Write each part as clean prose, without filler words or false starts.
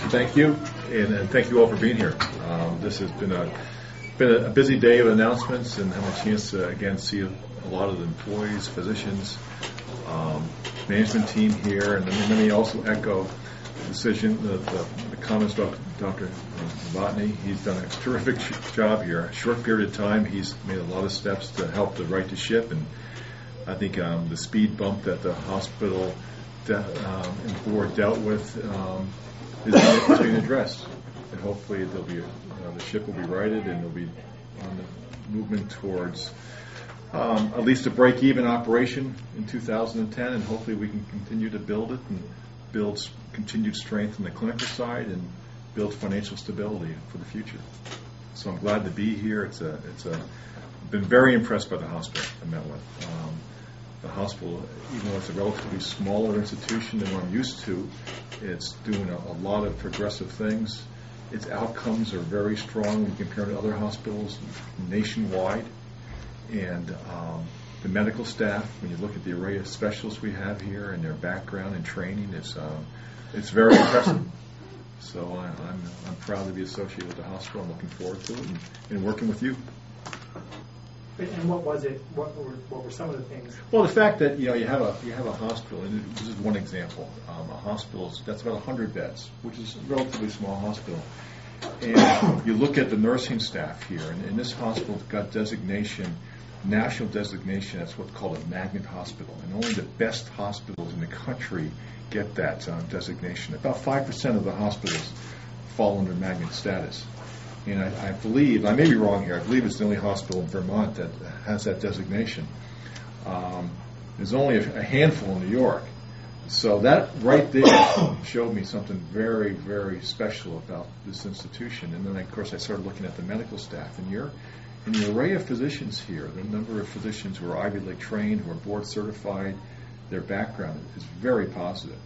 Thank you, and thank you all for being here. This has been a busy day of announcements, and having a chance to again see a lot of the employees, physicians, management team here, and let me also echo the comments about Dr. Novotny. He's done a terrific job here. A short period of time, he's made a lot of steps to help the right to ship, and I think the speed bump that the hospital and board dealt with is being addressed, and hopefully there'll be the ship will be righted, and there'll be on the movement towards at least a break-even operation in 2010, and hopefully we can continue to build it and build continued strength on the clinical side and build financial stability for the future. So I'm glad to be here. Been very impressed by the hospital I met with. The hospital, even though it's a relatively smaller institution than what I'm used to, it's doing a lot of progressive things. Its outcomes are very strong when you compare to other hospitals nationwide. And the medical staff, when you look at the array of specialists we have here and their background and training, it's very impressive. So I'm proud to be associated with the hospital. I'm looking forward to it and working with you. And what was it? What were some of the things? Well, the fact that you have a hospital, and this is one example. A hospital that's about 100 beds, which is a relatively small hospital. And you look at the nursing staff here, and this hospital got designation, national designation. That's what's called a magnet hospital, and only the best hospitals in the country get that designation. About 5% of the hospitals fall under magnet status. And I believe, I may be wrong here, I believe it's the only hospital in Vermont that has that designation. There's only a handful in New York. So that right there showed me something very, very special about this institution. And then, of course, I started looking at the medical staff. And in the array of physicians here, the number of physicians who are Ivy League trained, who are board certified, their background is very positive.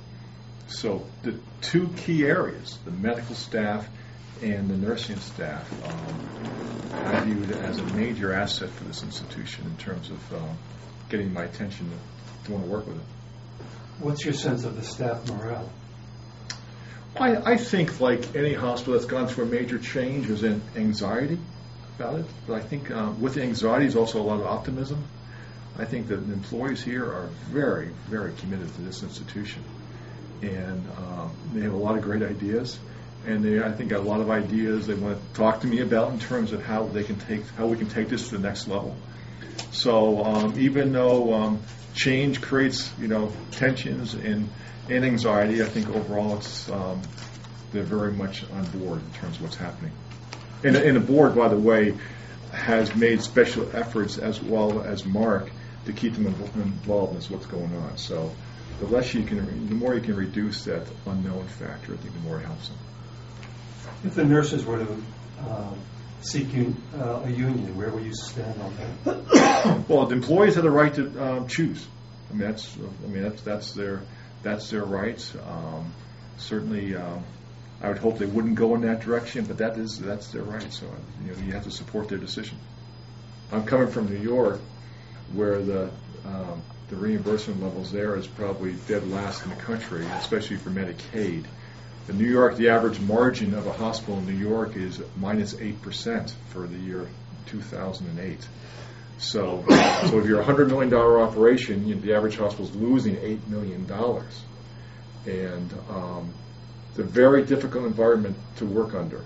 So the two key areas, the medical staff and the nursing staff, I viewed as a major asset for this institution in terms of getting my attention to want to work with it. What's your sense of the staff morale? I think, like any hospital that's gone through a major change, there's an anxiety about it. But I think with the anxiety is also a lot of optimism. I think that the employees here are very, very committed to this institution. And they have a lot of great ideas. And I think, got a lot of ideas they want to talk to me about in terms of how we can take this to the next level. So even though change creates tensions and anxiety, I think overall they're very much on board in terms of what's happening. And the board, by the way, has made special efforts, as well as Mark, to keep them involved in what's going on. So the more you can reduce that unknown factor, I think the more it helps them. If the nurses were to seek a union, where will you stand on that? Well, the employees have the right to choose. That's their right. Certainly, I would hope they wouldn't go in that direction, but that's their right. So you have to support their decision. I'm coming from New York, where the reimbursement levels there is probably dead last in the country, especially for Medicaid. In New York, the average margin of a hospital in New York is minus 8% for the year 2008. So if you're a $100 million operation, the average hospital is losing $8 million. And it's a very difficult environment to work under.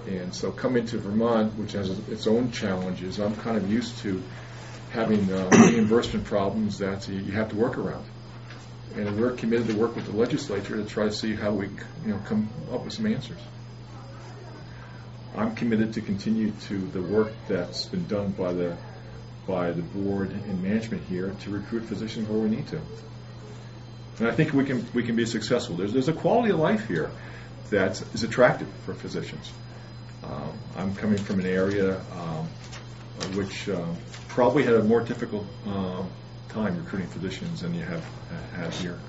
And so coming to Vermont, which has its own challenges, I'm kind of used to having reimbursement problems that you have to work around. And we're committed to work with the legislature to try to see how we come up with some answers. I'm committed to continue to the work that's been done by the board and management here to recruit physicians where we need to. And I think we can be successful. There's a quality of life here that is attractive for physicians. I'm coming from an area which probably had a more difficult time recruiting physicians than you have had here.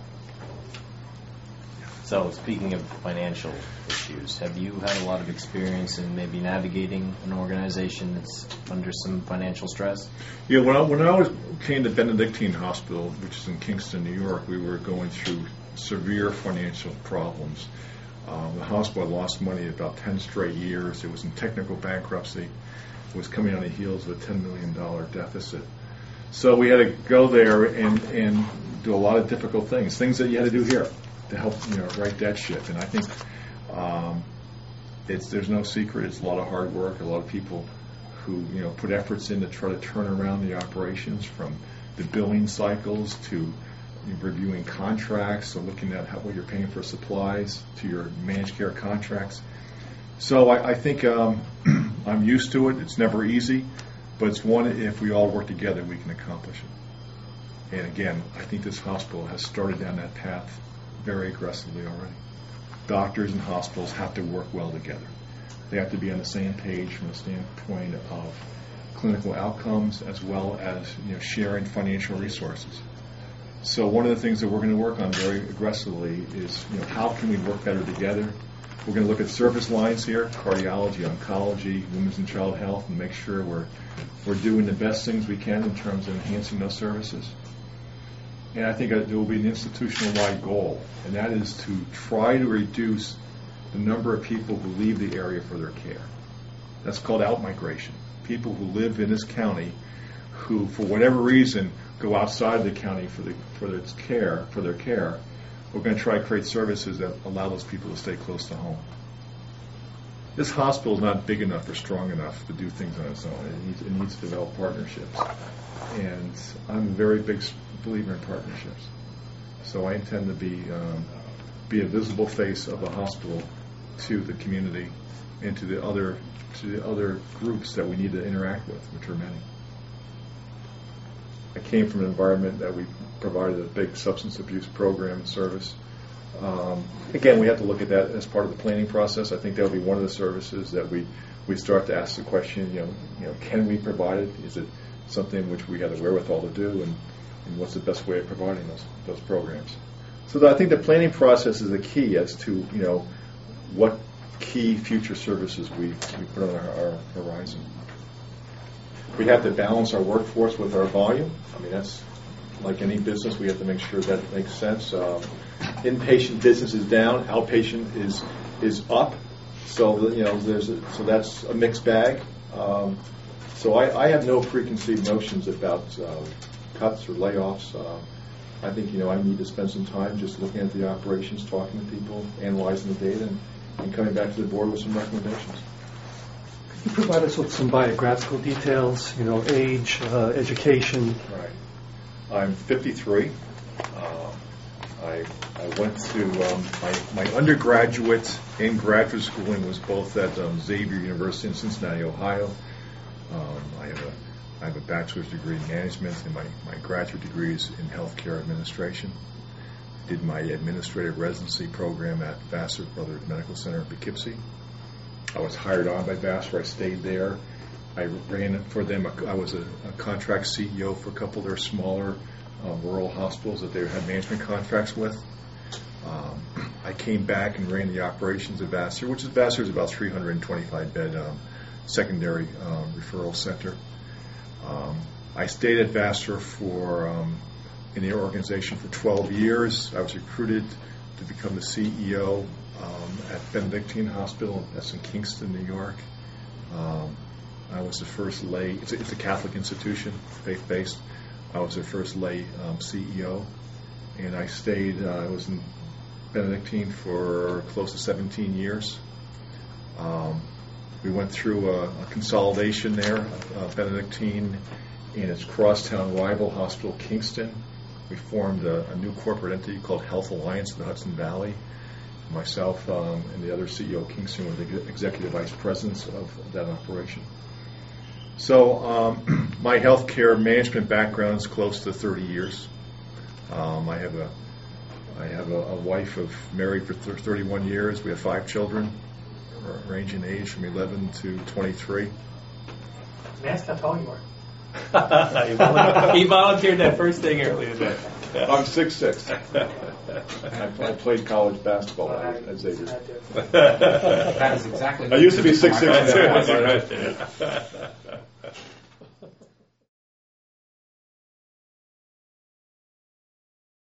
So, speaking of financial issues, have you had a lot of experience in maybe navigating an organization that's under some financial stress? Yeah, when I came to Benedictine Hospital, which is in Kingston, New York, we were going through severe financial problems. The hospital had lost money about 10 straight years. It was in technical bankruptcy. It was coming on the heels of a $10 million deficit. So we had to go there and do a lot of difficult things that you had to do here to help right that ship. And I think there's no secret. It's a lot of hard work. A lot of people who put efforts in to try to turn around the operations, from the billing cycles to reviewing contracts, so looking at what you're paying for supplies, to your managed care contracts. So I think I'm used to it. It's never easy, but it's one, if we all work together, we can accomplish it. And again, I think this hospital has started down that path very aggressively already. Doctors and hospitals have to work well together. They have to be on the same page from the standpoint of clinical outcomes, as well as sharing financial resources. So one of the things that we're going to work on very aggressively is how can we work better together. We're going to look at service lines here: cardiology, oncology, women's and child health, and make sure we're doing the best things we can in terms of enhancing those services. And I think there will be an institutional-wide goal, and that is to try to reduce the number of people who leave the area for their care. That's called out-migration. People who live in this county who, for whatever reason, go outside the county for their care. We're going to try to create services that allow those people to stay close to home. This hospital is not big enough or strong enough to do things on its own. It needs to develop partnerships. And I'm a very big believer in partnerships. So I intend to be a visible face of the hospital to the community and to the other groups that we need to interact with, which are many. I came from an environment that we provided a big substance abuse program and service. Again, we have to look at that as part of the planning process. I think that will be one of the services that we start to ask the question, can we provide it? Is it something which we have the wherewithal to do, and what's the best way of providing those programs? So I think the planning process is the key as to what key future services we put on our horizon. We have to balance our workforce with our volume. I mean, that's like any business. We have to make sure that makes sense. Inpatient business is down. Outpatient is up. So so that's a mixed bag. So I have no preconceived notions about cuts or layoffs. I think I need to spend some time just looking at the operations, talking to people, analyzing the data, and coming back to the board with some recommendations. Could you provide us with some biographical details, age, education? Right. I'm 53. I went to my undergraduate and graduate schooling was both at Xavier University in Cincinnati, Ohio. I have a bachelor's degree in management, and my graduate degree is in healthcare administration. Did my administrative residency program at Vassar Brothers Medical Center in Poughkeepsie. I was hired on by Vassar. I stayed there. I ran for them. I was a contract CEO for a couple of their smaller rural hospitals that they had management contracts with. I came back and ran the operations of Vassar, which is Vassar is about 325-bed secondary referral center. I stayed at Vassar in the organization for 12 years. I was recruited to become the CEO at Benedictine Hospital. That's in Kingston, New York. I was the first lay. It's a Catholic institution, faith-based. I was their first lay CEO, and I stayed. I was in Benedictine for close to 17 years. We went through a consolidation there, Benedictine and its crosstown rival hospital, Kingston. We formed a new corporate entity called Health Alliance in the Hudson Valley. Myself and the other CEO, Kingston, were the executive vice presidents of that operation. So my healthcare management background is close to 30 years. I have a wife of married for 31 years. We have 5 children, ranging in age from 11 to 23. May I ask how tall you are? He volunteered that first thing earlier today. I'm 6'6". I played college basketball at Xavier. That is exactly. I used to be 6'6". That's right.